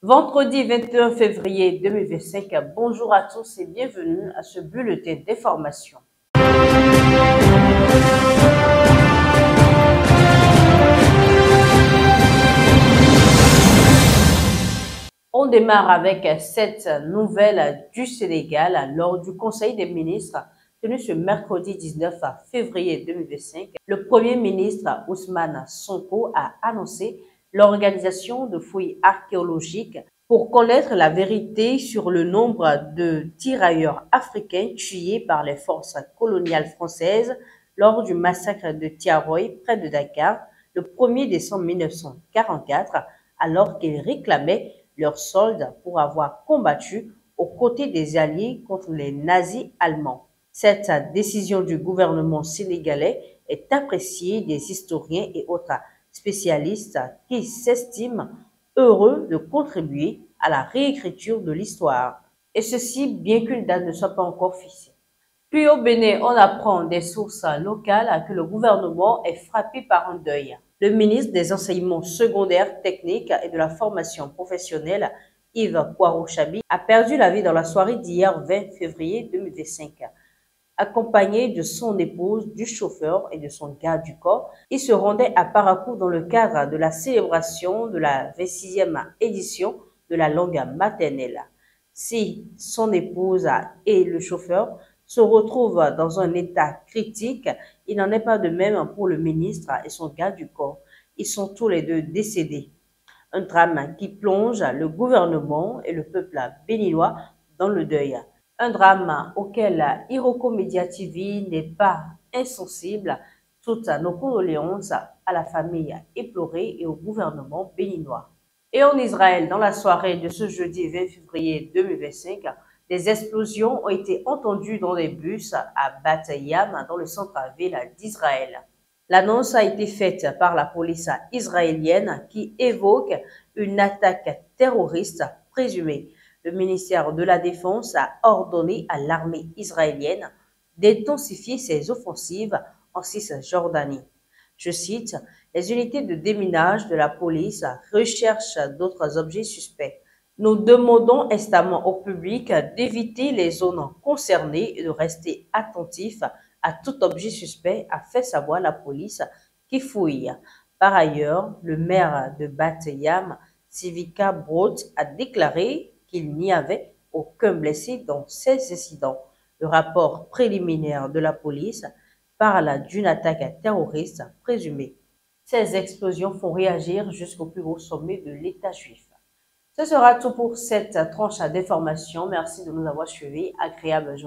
Vendredi 21 février 2025, bonjour à tous et bienvenue à ce bulletin d'information. On démarre avec cette nouvelle du Sénégal lors du Conseil des ministres tenu ce mercredi 19 février 2025. Le Premier ministre Ousmane Sonko a annoncé l'organisation de fouilles archéologiques pour connaître la vérité sur le nombre de tirailleurs africains tués par les forces coloniales françaises lors du massacre de Thiaroye près de Dakar le 1er décembre 1944, alors qu'ils réclamaient leur solde pour avoir combattu aux côtés des Alliés contre les nazis allemands. Cette décision du gouvernement sénégalais est appréciée des historiens et autres spécialistes qui s'estiment heureux de contribuer à la réécriture de l'histoire. Et ceci bien qu'une date ne soit pas encore fixée. Puis au Bénin, on apprend des sources locales que le gouvernement est frappé par un deuil. Le ministre des Enseignements secondaires, techniques et de la formation professionnelle, Yves Kouarouchabi, a perdu la vie dans la soirée d'hier 20 février 2025. Accompagné de son épouse, du chauffeur et de son garde du corps, il se rendait à Parakou dans le cadre de la célébration de la 26e édition de la langue maternelle. Si son épouse et le chauffeur se retrouvent dans un état critique, il n'en est pas de même pour le ministre et son garde du corps. Ils sont tous les deux décédés. Un drame qui plonge le gouvernement et le peuple béninois dans le deuil. Un drame auquel Iroko Media TV n'est pas insensible. Toutes nos condoléances à la famille éplorée et au gouvernement béninois. Et en Israël, dans la soirée de ce jeudi 20 février 2025, des explosions ont été entendues dans des bus à Bat Yam, dans le centre-ville d'Israël. L'annonce a été faite par la police israélienne qui évoque une attaque terroriste présumée. Le ministère de la Défense a ordonné à l'armée israélienne d'intensifier ses offensives en Cisjordanie. Je cite, « Les unités de déminage de la police recherchent d'autres objets suspects. Nous demandons instamment au public d'éviter les zones concernées et de rester attentifs à tout objet suspect », a fait savoir la police qui fouille. Par ailleurs, le maire de Bat Yam, Sivika Brot, a déclaré qu'il n'y avait aucun blessé dans ces incidents. Le rapport préliminaire de la police parle d'une attaque terroriste présumée. Ces explosions font réagir jusqu'au plus haut sommet de l'État juif. Ce sera tout pour cette tranche d'information. Merci de nous avoir suivis. Agréable journée.